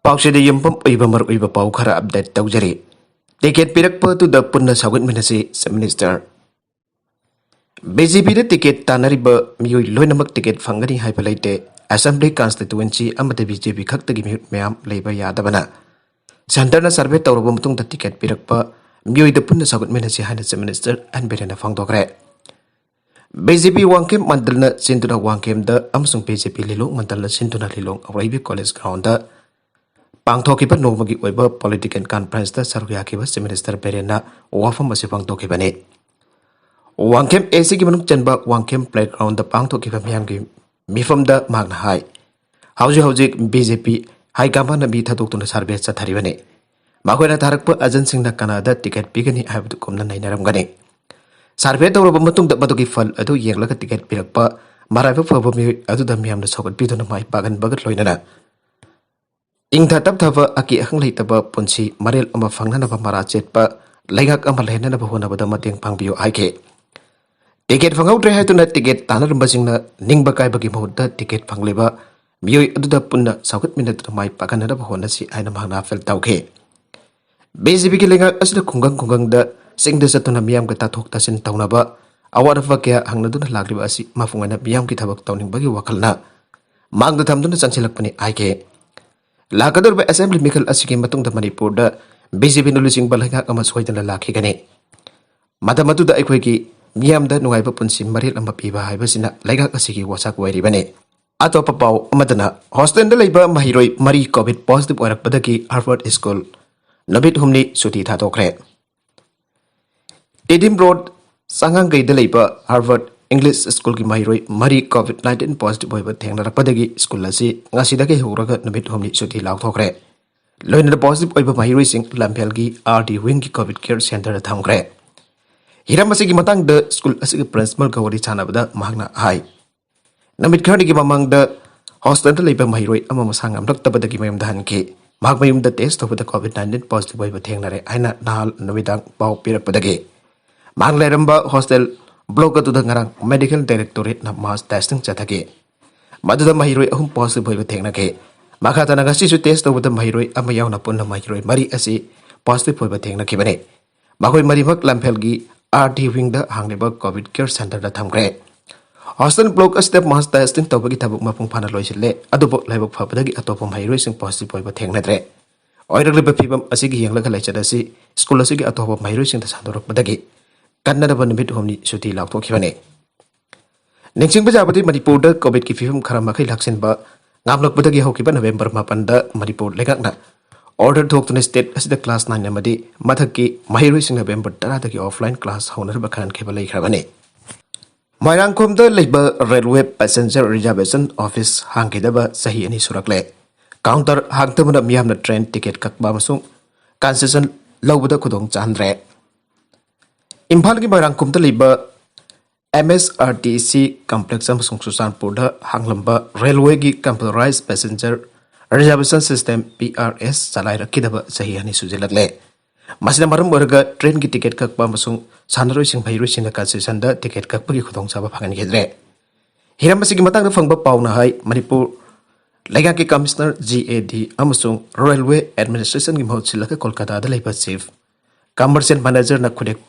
Pauxida yumpam uiba mar uiba pau khara update taujari. Ticket pirakpa tu da punna sagut minasi sa minister. BJP da ticket tanariba miyoi loinamak ticket fangani haipalaite Assembly constituency amata BJP khakta gi miyut mayam leiba yadabana. Santarna survey tawraba mutung da ticket pirakpa miyoi da punna sagut minasi haina sa minister an berena fangdokre. BJP wangkem mandalna sintuna wangkem da amsung BJP lilong mandalna sintuna lilong awraibi college ground da Pangthokiba nogmagi oiba political conference da saruyaki si minister berena wafam masi pangthokiba ne. Wangkem AC gi manuk chanba wangkem playground da pangthokiba miyam gi mifam da magna hai. Hauji BJP hai gama na bi thadok tuna sarbe sa thariba ne. Makoina tharakpa ajan singh na Canada ticket pigani haibdu komna nainaram gane. Sarbe tawraba matung da madugi fal adu yenglaga ticket pirakpa maraiba faba mi adu da miyam na sokat biduna mai pagan bagat loinana. Ingtha tap thava aki ahang leitaba punsi marel ama fangnanaba mara chetpa laigak ama lehnanaba honabada mateng pangbiyo aike. Ticket fangaudre haituna ticket tanaramba singna ningba kaibagi mahutta ticket fangleba miyoi aduda punna saukat minatuna mai pagananaba honasi aina mahna fel tauke. BJP ki lengak asda khungang da singda satuna miyam ka tathok tasin taunaba awarafa kya hangnaduna lagriba asi mafungana miyam ki thabak tauning bagi wakalna mangda thamduna chanchilakpani aike. Lakador ba assembly mikal asiki matung da Manipur da BJP nulising balhanga ama soidana lakhi gane. Mata matu da aikoi ki miyam da nungai ba punsi maril ama piba haiba sina laigak asiki wasak wairi bane. Ato papau amadana hostel da leiba mahiroi mari COVID positive orak badaki Harvard School nabit humni suti thatokre. Edim Road Sangang gai da leiba Harvard English School ki mahiroi mari COVID-19 positive oiba thengnarakpadagi school asi ngasidagi huraga nabit humni suti lauthokre. Loina positive oiba mahiroi sing lampel gi RD wing ki COVID care center thamkre. Hiramasi ki matang da school asi ki principal gawari chanabada mahna hai. Namit khani ki mamang da hostel da leiba mahiroi ama masang amrak tabadagi mayam dahan ki mag mayum da test of the COVID-19 positive oiba thengnare aina nahal namidang pau pirakpadagi. Mang leramba hostel Block to the Ngarang Medical Directorate na mass testing chatake. Maduda mahiroi ahum positive hoiba thengnake. Makata nagasi su test over the mahiroi ama yaona punna mahiroi mari asi positive hoiba thengnake bane. Makoi mari mak lampelgi RT wing da hangliba COVID care center da thamgre. Hostel block step mass testing tawbagi tabuk mapung phana loisille adubo laibok phabadagi atopa mahiroi sing positive hoiba thengnadre. Oiragliba phibam asigi yenglaga laichadasi school asigi atopa mahiroi sing da sandorak badagi. Kannada banamit homni suti lauto kibane. Nengsing bajabati Manipur da COVID ki fifam kharamakhi laksin ba ngamlak badagi hokiba November mapanda Manipur legakna order thoktuna state asida class 9 amadi mathaki mahiroi sing November 10 dagi offline class honar bakhan khebala ikhrabane. Mairangkhom da leiba railway passenger reservation office hangkidaba sahi ani surakle counter hangtamana miyamna train ticket kakba masung concession lawbada khudong chandre. Imphal ki Mairangkhom da leiba MSRTC complex amasung Susanpur da hanglamba railway ki computerized passenger reservation system PRS chalai rakidaba sahi ani sujilakle. Masina maram oraga train ki ticket kakpa amasung sanaroi sing bhairoi sing concession da ticket kakpa ki khudong chaba phangani gedre. Hiramasi ki matang da phangba pauna hai Manipur Lega ki commissioner GAD amasung railway administration ki mahut silaka Kolkata da leiba chief commercial manager na khudek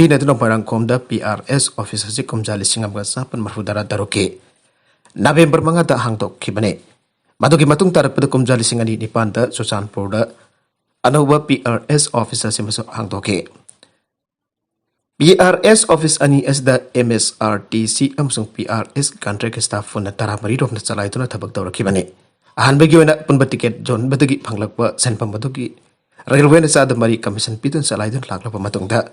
Pinaduna Mairangkhom da PRS office si kumjali singam sapan marhudara daroke. November mga da hangtok kibane. Madugi matung tarapda kumjali singani nipan da Susanpur da anauba PRS office si maso hangtoke. PRS office ani as da MSRTC amsung PRS contract staff fun na taramari rok na chalai tuna thabak dawra kibane. Ahan bagi wana punba ticket John badagi phanglakpa sanpam madugi railway na sa da mari commission pitun chalai dun laklapa matung da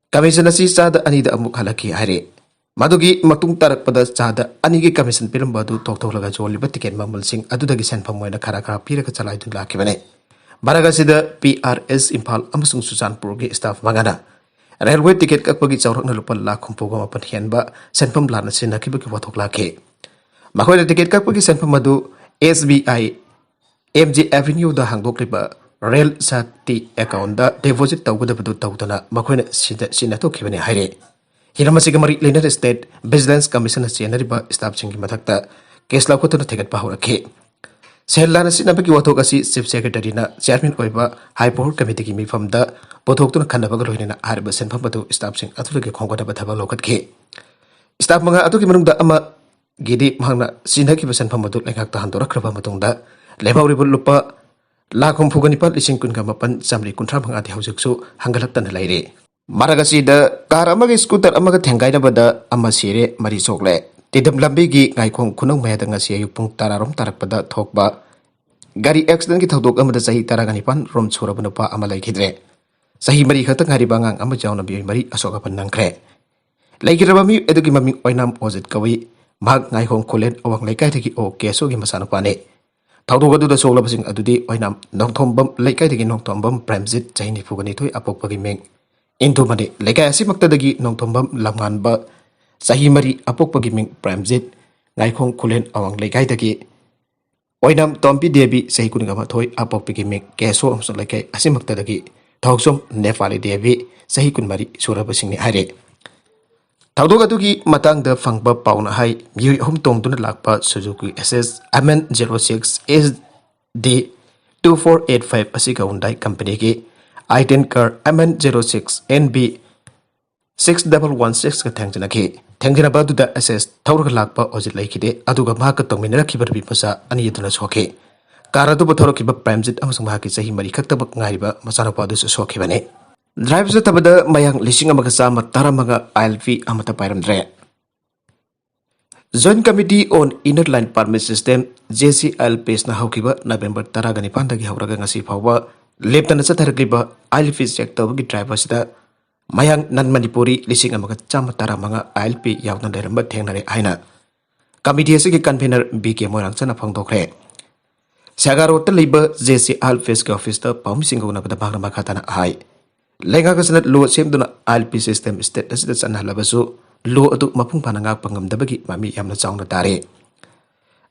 Commission si sada ani da amuk halaki haire. Madugi matung tarak pada sada ani ki commission piram badu tok laga joli batiken mamal sing adudagi senpam moina khara pira ka chalai dun laki bane. Baraga sida PRS Imphal amasung Susanpur gi staff magana. Railway ticket kakpagi chawrak na lupa lakh khumpuga mapan hianba senpam lana sinaki bagi wathok laki. Makoy ticket kakpagi senpam madu SBI MG Avenue da hangdok riba Rail Sati account da deposit tawgada badu tawdana makoina sina to kibane haire. Hiramasi gamari Lenar State Business Commission sinariba staff singi mathakta case la khotuna thegat pahura ke. Sehelan sinabagi wathok asi Chief Secretary na Chairman oiba High Power Committee ki mifamda pothok tuna khanaba loinena harba senpham batu staff sing atulage khongkota bathabak lokat ke staff manga atu ki manungda ama gidi mahangna sinhaki basan phamadu lengak ta handora khraba matungda lebauri bul lupa lakhom phugani pat lising kun ga mapan samri kunthra banga di haujik su hangalak tan laire maragasi da car amagi scooter amaga thengai na bada ama sire mari sokle tidam lambi gi Ngaikhong khunou mayada ngasi ayuk pung tararom tarakpada thokba gari accident ki thodok amada chahi taragani pan rom chorabana pa ama laikhidre chahi mari khata ngari bangang ama jauna bi mari asoka pan nangkre laikiraba mi eduki mami oinam ozit kawi mag Ngaikhong kholen awang laikai thiki o keso gi masana pane thawdog adu da sogla basing adudi oinam nongthombam laikai thiki nongthombam premjit chaini phugani thoi apokpagi meng indu mane laikai asimakta dagi nongthombam lamgan ba chahi mari apokpagi meng premjit Ngaikhong kholen awang laikai thiki oinam tompi debi chahi kuniga ma thoi apokpagi meng keso amso laikai asimakta dagi thawsom nepali debi chahi kunmari surabasing ni haire thawdog adugi matang da fangba pauna hai mi hom tong dun lakpa Suzuki SS MN06 SD 2485 asiga undai company ki i10 car MN06 NB 6116 ka thangjana ki thangjana badu da SS thawrga lakpa ojit laikide aduga ma ka tongminara khibar bi pasa ani duna soke car adu bothoro ki ba premjit amasang ma ki chahi mari khakta bak ngariba masana pa du soke bane drive sa tabada mayang lising amaga sama taramaga ILV amata pairamdre Joint Committee on Inner Line Permit System JCL page na haukiba November taragani pandagi hauraga ngasi phawba leptana sathargliba ILV check tawgi driver sida mayang nan manipuri lising amaga chama taramaga ILP yauna leramba thengnare aina committee asigi convener BK Moirang chana phangdokre Sagaro ta leiba JCL page ka office ta pawmising gona pada bangna makhatana hai Lenga kasanat lo semduna ILP system state asida sanna labasu lo adu mapung pananga pangamdabagi mami yamna chawna tare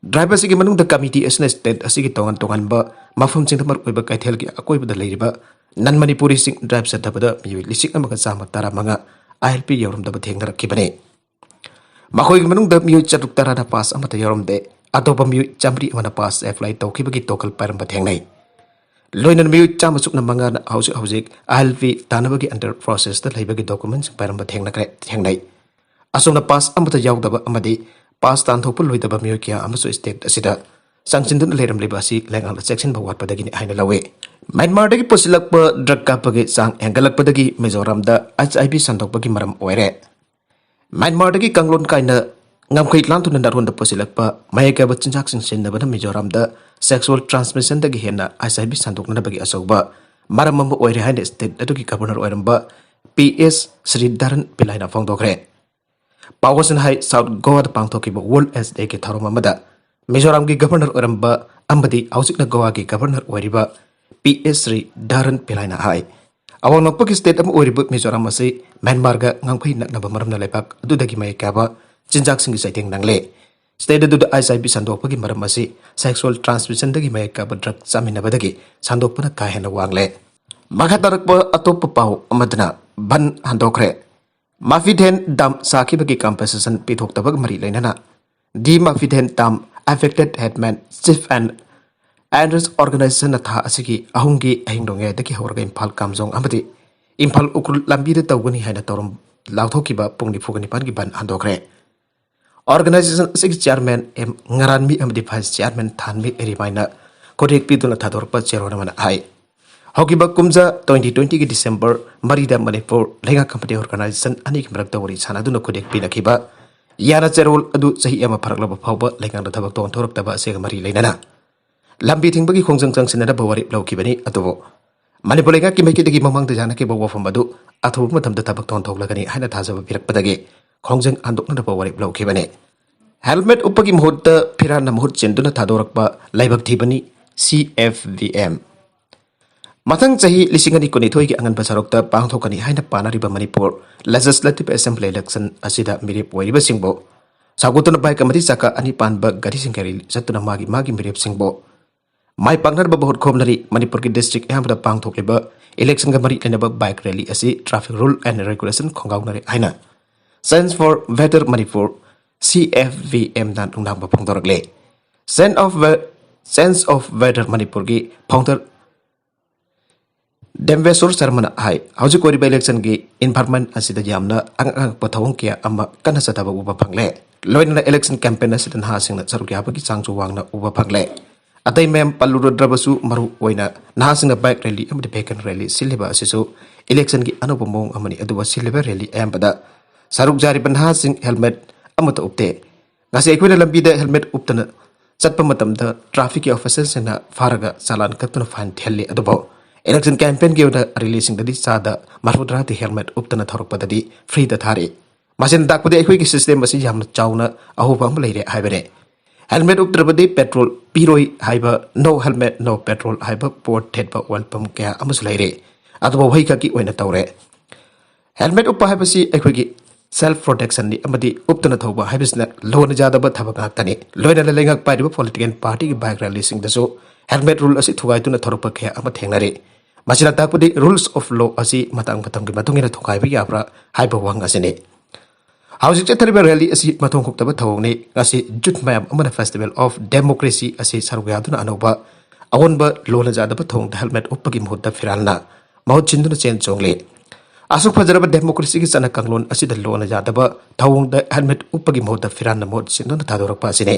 driver sigi manung da committee asna state asigi tongan ba mafum chingthamar oiba kaithel gi akoi bada leiriba nan manipuri sing drive satabada mi lisik amaga chama tara manga ILP yorum da thengna rakhibane makhoi gi manung da mi chatuk tara na pass amata yorum de atopa mi chamri amana pass apply tawkhibagi tokal param ba thengnai Loinan miyu chamasuk na manga na hausik ILV tanabagi under process ta laibagi documents paramba thengnai asumna pass amata yaudaba amadi pass tan thopul loidaba miyu kya amasu state asida sangchindun leram libasi lengal section bawat padagi ni haina lawe Myanmar dagi posilakpa drug kapagi sang engalakpadagi Mizoram da HIV sandokpagi maram oire Myanmar dagi kanglon kaina ngamkhoi lantu na darhon da posilakpa mayaka bachinjak sin na bana Mizoram da sexual transmission dagi hena HIV sandokna na bagi asogba maramamba oire haine state adugi governor oiramba PS Sri Dharan Pilaina phangdokre Pawasan hai South Goa da pangthokiba World AIDS Day ke tharoma mada Mizoram gi governor oiramba ambadi ausik na Goa gi governor oiriba PS Sri Dharan Pilaina hai awang nokpaki state am oiriba Mizoram ase Myanmar ga ngangkhoi naknaba maramna lepak adudagi mayakaba chinjak singi saiteng nangle State adu HIV sandokpagi maram asi sexual transmission dagi mayaka drug chaminabadagi sandokpana kahena wangle makatarakpa atoppa pau amadna ban handokre mafiden dam sakibagi compensation pithoktabag mari leinana di mafiden dam affected headman chief and Andrews organization na tha asigi ahungi ahingdonge dagi horga Imphal kamjong amadi Imphal ukur lambi da tawgani haina torom lauthokiba pungni phugani pangi ban handokre Organization six chairman M Ngaranmi amdi vice chairman Thanmi Erimaina Kodek Piduna Thadorpa Chairman Hai Hokiba Kumza 2020 December Marida Manipur Lenga Company Organization Anik Mrakta Sanaduna Kodek Pinakiba Yana Cherol Adu Sahi Ama Paraglaba Pauba Lenga Tabak Ton Torok Taba Sega Mari Lenana Lambi Tingbagi Kongsang Sinada Bawari Blokibani Atovo Manipulega Kimaki Mamang the Janaki Bawa from Badu Atu Matam the Tabak Ton Toglagani Hana Taza Pirak Padagi Kongjeng andok na pawari blau kibane helmet upagi muhutta phirana muhut chenduna thadorakpa laibak thibani CFVM mathang chahi lisingani koni thoi gi angan pasarokta pangthokani haina panariba Manipur Legislative Assembly election asida mirip oiriba singbo sagutuna bai kamati chaka ani panba gari singari satuna magi mirip singbo mai pangnar ba bahut khomnari Manipur ki district hamda pangthokliba election ga mari lenaba bike rally asi traffic rule and regulation khongaunari haina Sense for Better Manipur CFVM dan undang bapang dorgle. sense of weather Manipur gi founder Demvesur Sarmana hai hauju kori election gi environment asida yamna ang pathawong kya amma kana sataba uba phangle loina election campaign asida ha singna sarukya ba gi changchu wangna uba phangle atai mem palludrabasu maru oina na singna bike rally amdi vehicle rally siliba asisu election gi anubomong amani aduwa siliba rally ambada saruk jari banha sing helmet amata upte ngasi ekwina lambida helmet uptana chatpa matamda traffic officers na faraga salan katuna fine thelli adubo election campaign gi uda releasing dadi sada marfudra the helmet uptana thorok padadi free da thari masin dakpade ekoi gi system asi yamna chauna ahuba am leire haibare helmet uptrabadi petrol piroi haiba no helmet no petrol haiba port thetba oil pump kya amus leire adubo hoi ka ki oina tawre helmet uppa haibasi ekoi gi self protection ni amadi uptana thoba haibisna lona jadaba thabak tani loina lengak pariba political party gi bike releasing daso helmet rule asi thugai tuna thorpa khe ama thengnare masina takpudi rules of law asi matang patam gi matungina thukai bi yapra haiba wang asini hausi chetariba rally asi matong khoktaba thawni asi jut mayam amana festival of democracy asi sarugya tuna anoba agonba lona jadaba thong helmet uppagi muhutta firalna mahut chinduna chen chongle asuk fajaraba democracy gi chana kanglon asi da lona jadaba thawng da helmet uppagi muhutta firalna mod chinduna thadorak pa asine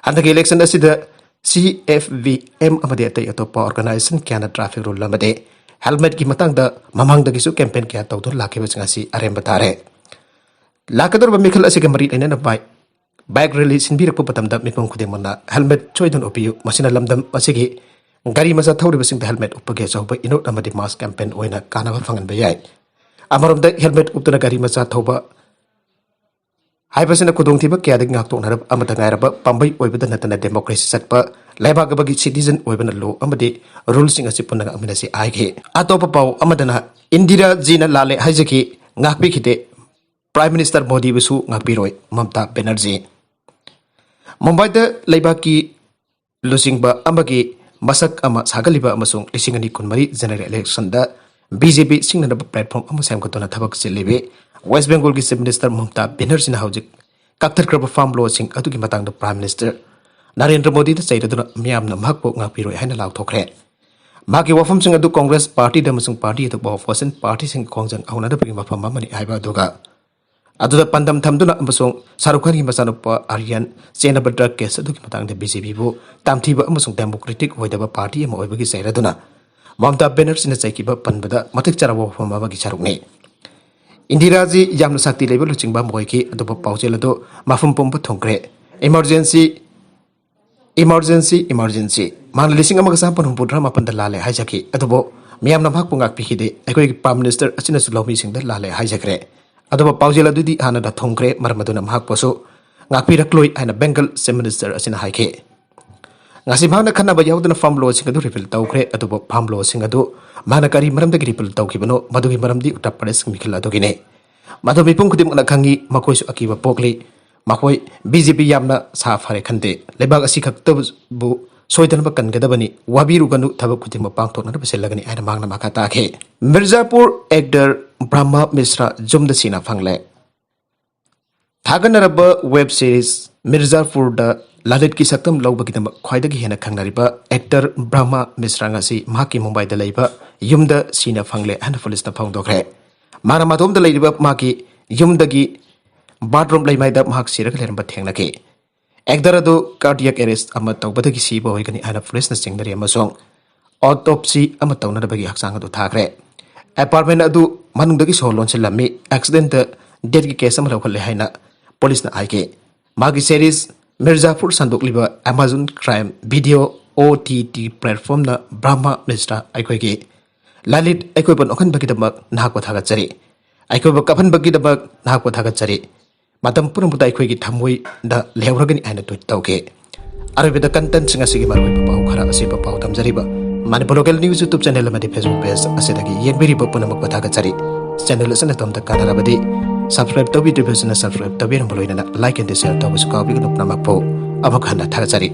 andagi election asi da CFVM amade atai atopa organization kyana traffic rule lamade helmet ki matang da mamang da gisu campaign kya tawdur lakhe bachngasi arem batare lakador ba mikhal asi gamari ena na bike rally sinbirak patam da mipong khudem na helmet choidun opiu masina lamdam asigi gari masa thawri basing da helmet upage chawba inot amade mass campaign oina kana ba fangan bayai amarom da helmet uptana gari masa thawba haibasina kudong thiba kya dik ngak tonarab amata ngairaba pambai oibada natana democracy satpa laibagabagi citizen oibana law amade rules sing asi punna amina si aige atopa pau amadana indira jina lale haijaki ngakpi khite prime minister modi bisu ngakpiroi mamta banerjee mumbai da laibaki lusingba amagi masak ama sagaliba amasung lisingani kunmari general election da BJP singnana platform amasam kotona thabak silibe West Bengal ki Chief Minister Mamta Banerjee na haujik kakthar kraba farm law sing atugi matang da Prime Minister Narendra Modi da chaidaduna miyam na mahakpo ngakpiroi haina law thokre magi wafam sing adu Congress party da masung party da opposition party sing kongjang auna da bigi mafam mani aiba duga aduda pandam thamduna amasung Sarukhan gi masanupa Aryan Sena Badra case atugi matang da BJP bu tamthiba amasung democratic hoidaba party ama oibagi chairaduna Mamta Banerjee na chaikiba panbada matik charawa wafam magi charukne Indiraji yamna sakti level chingba moiki adoba paujel ado mafum pompa thongkre emergency man lising amaga sa panum pudra mapan da lale hajaki adobo miyamna bhak pungak pikide ekoi prime minister achina sulomi sing da lale hajakre adoba paujel adu di hana da thongkre marmaduna mahak poso ngakpi rakloi aina Bengal Chief Minister achina haike ngasi bhana khana ba yaudana farm law sing adu repeal tawkre adobo farm law sing adu mana kari maram da repeal tawkibano madugi maram di Uttar Pradesh mikhil adogine madu mipung kudim na khangi makoi su akiba pokli makoi BJP yamna sa phare khande lebag asi khakta bu soidan ba kan gadabani wabiru ganu thabak kudim pangthok na beselagani aina mangna makata khe Mirzapur actor Brahma Misra jumda sina phangle thaganaraba web series Mirzapur da Lalit ki saktam laubagidam khwaidagi hena khangnariba actor Brahma Misra ngasi mahaki Mumbai da leiba yumda sina phangle hana police na phangdokre mana matom da leiba maki yumdagi bathroom leimai da mahak siraka leramba thengnake actor adu cardiac arrest ama tawbadagi siba hoigani hana police na singdari amasong autopsy ama tawnarabagi haksang adu thakre apartment adu manungdagi solon silami accident death ki case ama lawkhale haina police na aike magi series Mirzapur sandokliba Amazon crime video OTT platform na Brahma Misra aikoi Lalit aikoi ban okhan bagi damak nahakwa thagat chari aikoi ba kaphan bagi damak nahakwa thagat chari matam purum putai aikoi gi thamoi da lehragani aina tweet tauke arabida content singa sigi maroi pau khara asi pau tamjariba Manipur local news YouTube channel amadi Facebook page asidagi yenbiri punamak pathagat chari channel asana tamta kanarabadi subscribe to video subscribe to be like and share to was copy no namakpo abak handa thagachari